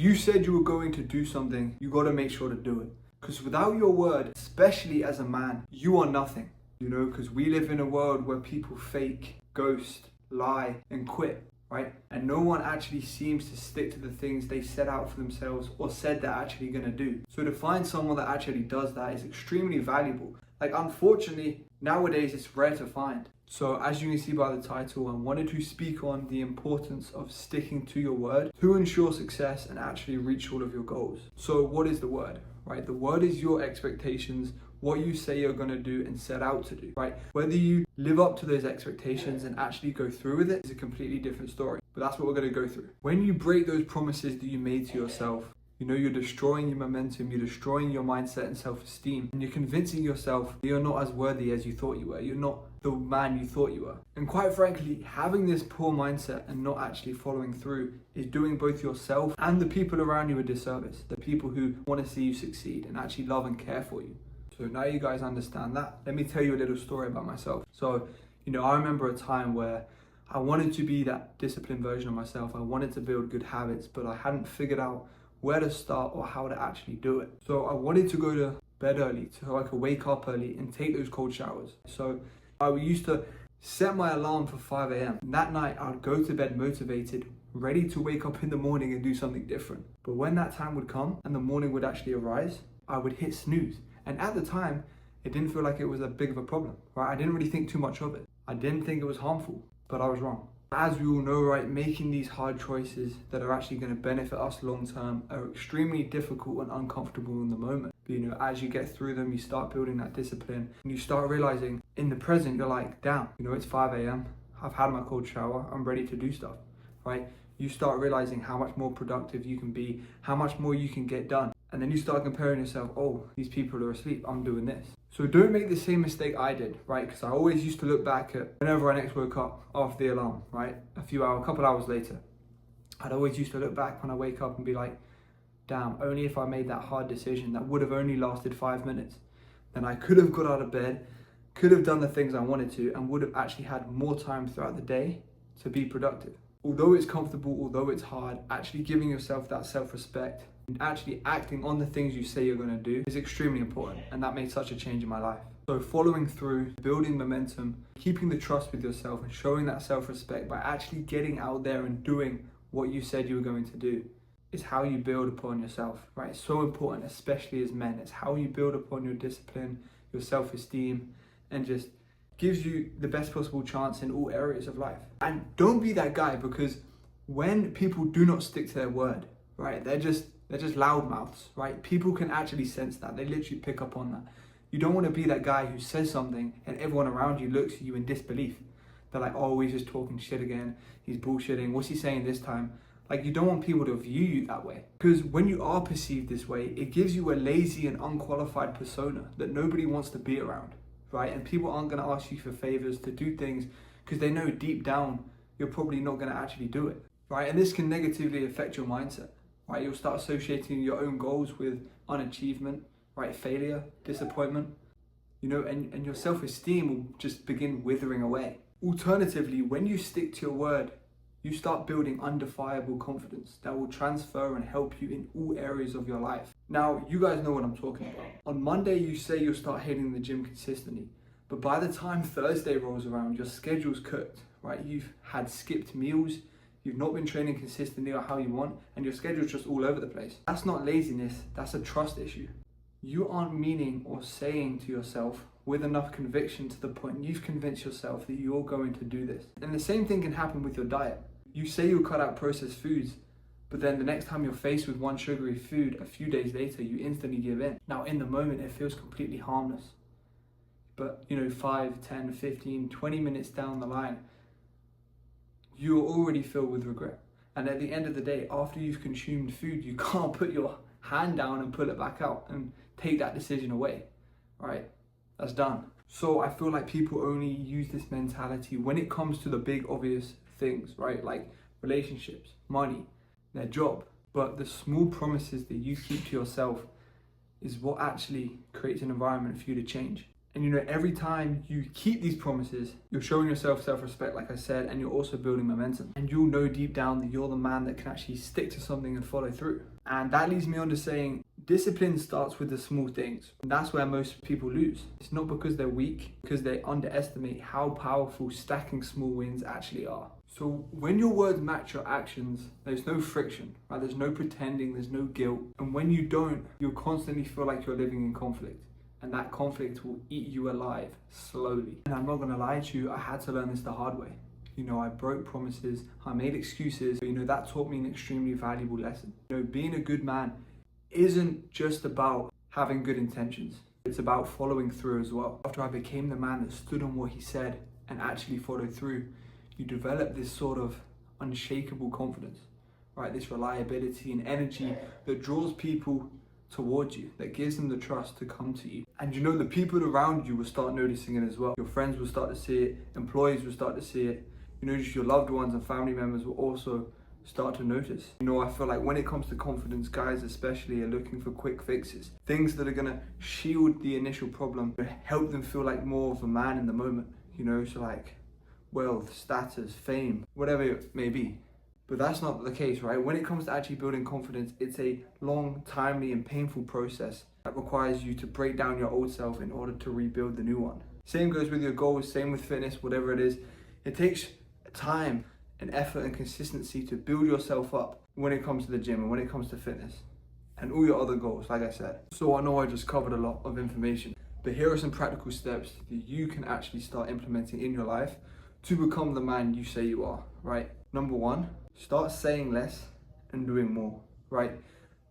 You said you were going to do something, you got to make sure to do it. Because without your word, especially as a man, you are nothing. You know, because we live in a world where people fake, ghost, lie, and quit, right? And no one actually seems to stick to the things they set out for themselves or said they're actually going to do. So to find someone that actually does that is extremely valuable. Like, unfortunately, nowadays it's rare to find. So as you can see by the title, I wanted to speak on the importance of sticking to your word to ensure success and actually reach all of your goals. So what is the word, right? The word is your expectations, what you say you're going to do and set out to do, right? Whether you live up to those expectations and actually go through with it is a completely different story. But that's what we're going to go through. When you break those promises that you made to yourself, you know, you're destroying your momentum, you're destroying your mindset and self-esteem, and you're convincing yourself that you're not as worthy as you thought you were. You're not the man you thought you were. And quite frankly, having this poor mindset and not actually following through is doing both yourself and the people around you a disservice. The people who want to see you succeed and actually love and care for you. So now you guys understand that. Let me tell you a little story about myself. So, you know, I remember a time where I wanted to be that disciplined version of myself. I wanted to build good habits, but I hadn't figured out where to start or how to actually do it. So I wanted to go to bed early so I could wake up early and take those cold showers. So I used to set my alarm for 5 a.m. That night I would go to bed motivated, ready to wake up in the morning and do something different. But when that time would come and the morning would actually arise, I would hit snooze. And at the time, it didn't feel like it was a big of a problem, right? I didn't really think too much of it. I didn't think it was harmful, but I was wrong. As we all know, right, making these hard choices that are actually going to benefit us long term are extremely difficult and uncomfortable in the moment. But, you know, as you get through them, you start building that discipline and you start realizing in the present, you're like, damn, you know, it's 5 a.m. I've had my cold shower. I'm ready to do stuff, right? You start realizing how much more productive you can be, how much more you can get done. And then you start comparing yourself, oh, these people are asleep, I'm doing this. So don't make the same mistake I did, right? Because I always used to look back at whenever I next woke up after the alarm, right? A couple hours later. I'd always used to look back when I wake up and be like, damn, only if I made that hard decision that would have only lasted 5 minutes, then I could have got out of bed, could have done the things I wanted to, and would have actually had more time throughout the day to be productive. Although it's comfortable, although it's hard, actually giving yourself that self-respect and actually acting on the things you say you're going to do is extremely important, and that made such a change in my life. So following through, building momentum, keeping the trust with yourself and showing that self-respect by actually getting out there and doing what you said you were going to do is how you build upon yourself, right? It's so important, especially as men. It's how you build upon your discipline, your self-esteem, and just gives you the best possible chance in all areas of life. And don't be that guy, because when people do not stick to their word, right, they're just loudmouths, right? People can actually sense that. They literally pick up on that. You don't want to be that guy who says something and everyone around you looks at you in disbelief. They're like, oh, he's just talking shit again. He's bullshitting. What's he saying this time? Like, you don't want people to view you that way. Because when you are perceived this way, it gives you a lazy and unqualified persona that nobody wants to be around, right? And people aren't going to ask you for favors to do things because they know deep down you're probably not going to actually do it, right? And this can negatively affect your mindset, right? You'll start associating your own goals with unachievement, right? Failure, disappointment, you know, and your self-esteem will just begin withering away. Alternatively, when you stick to your word, you start building undefiable confidence that will transfer and help you in all areas of your life. Now, you guys know what I'm talking about. On Monday, you say you'll start hitting the gym consistently, but by the time Thursday rolls around, your schedule's cooked, right? You've had skipped meals, you've not been training consistently or how you want, and your schedule's just all over the place. That's not laziness, that's a trust issue. You aren't meaning or saying to yourself with enough conviction to the point you've convinced yourself that you're going to do this. And the same thing can happen with your diet. You say you'll cut out processed foods, but then the next time you're faced with one sugary food, a few days later, you instantly give in. Now, in the moment, it feels completely harmless. But, you know, 5, 10, 15, 20 minutes down the line, you're already filled with regret. And at the end of the day, after you've consumed food, you can't put your hand down and pull it back out and take that decision away, right? That's done. So I feel like people only use this mentality when it comes to the big obvious things, right? Like relationships, money, their job. But the small promises that you keep to yourself is what actually creates an environment for you to change. And you know, every time you keep these promises, you're showing yourself self-respect, like I said, and you're also building momentum. And you'll know deep down that you're the man that can actually stick to something and follow through. And that leads me on to saying, discipline starts with the small things. And that's where most people lose. It's not because they're weak, because they underestimate how powerful stacking small wins actually are. So when your words match your actions, there's no friction, right? There's no pretending, there's no guilt. And when you don't, you'll constantly feel like you're living in conflict. And that conflict will eat you alive slowly. And I'm not gonna lie to you, I had to learn this the hard way. You know, I broke promises, I made excuses, but you know, that taught me an extremely valuable lesson. You know, being a good man isn't just about having good intentions. It's about following through as well. After I became the man that stood on what he said and actually followed through, you develop this sort of unshakable confidence, right? This reliability and energy that draws people towards you, that gives them the trust to come to you. And you know, the people around you will start noticing it as well. Your friends will start to see it, employees will start to see it, you know, just your loved ones and family members will also start to notice. You know, I feel like when it comes to confidence, guys especially are looking for quick fixes, things that are gonna shield the initial problem, help them feel like more of a man in the moment, you know, so like wealth, status, fame, whatever it may be. But that's not the case, right? When it comes to actually building confidence, it's a long, timely, and painful process that requires you to break down your old self in order to rebuild the new one. Same goes with your goals, same with fitness, whatever it is. It takes time and effort and consistency to build yourself up when it comes to the gym and when it comes to fitness and all your other goals, like I said. So I know I just covered a lot of information, but here are some practical steps that you can actually start implementing in your life to become the man you say you are, right? Number one, start saying less and doing more, right?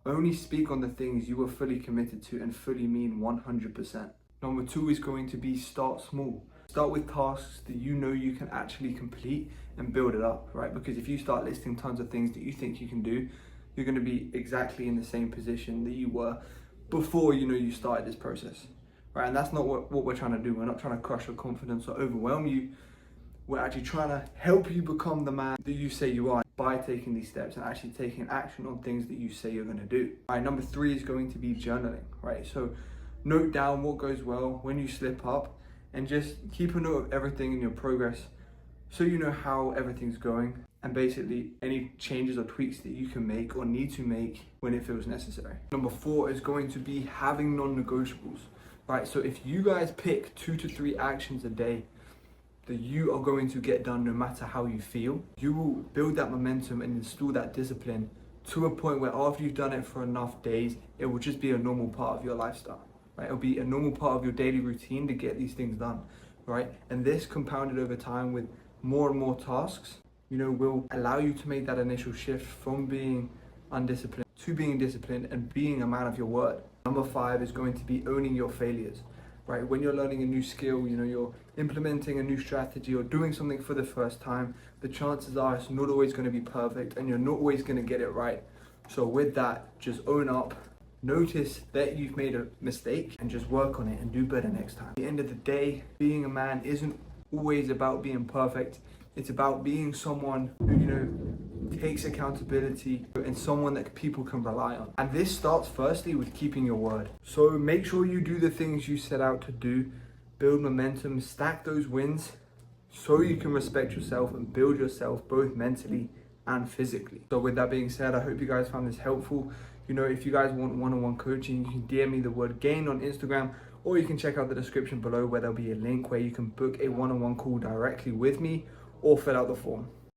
Only speak on the things you are fully committed to and fully mean 100%. Number two is going to be start small. Start with tasks that you know you can actually complete and build it up, right? Because if you start listing tons of things that you think you can do, you're going to be exactly in the same position that you were before, you know, you started this process, right? And that's not what we're trying to do. We're not trying to crush your confidence or overwhelm you. We're actually trying to help you become the man that you say you are by taking these steps and actually taking action on things that you say you're going to do. All right, number three is going to be journaling, right? So note down what goes well, when you slip up, and just keep a note of everything in your progress so you know how everything's going and basically any changes or tweaks that you can make or need to make when it feels necessary. Number four is going to be having non-negotiables, right? So if you guys pick 2 to 3 actions a day that you are going to get done no matter how you feel, you will build that momentum and install that discipline to a point where after you've done it for enough days, it will just be a normal part of your lifestyle, right? It'll be a normal part of your daily routine to get these things done, right? And this compounded over time with more and more tasks, you know, will allow you to make that initial shift from being undisciplined to being disciplined and being a man of your word. Number five is going to be owning your failures. Right, when you're learning a new skill, you know, you're implementing a new strategy or doing something for the first time, the chances are it's not always going to be perfect and you're not always going to get it right. So with that, just own up, notice that you've made a mistake and just work on it and do better next time. At the end of the day, being a man isn't always about being perfect. It's about being someone who, you know, takes accountability and someone that people can rely on. And this starts firstly with keeping your word. So make sure you do the things you set out to do, build momentum, stack those wins so you can respect yourself and build yourself both mentally and physically. So with that being said, I hope you guys found this helpful. You know, if you guys want one-on-one coaching, you can DM me the word GAIN on Instagram, or you can check out the description below where there'll be a link where you can book a one-on-one call directly with me or fill out the form.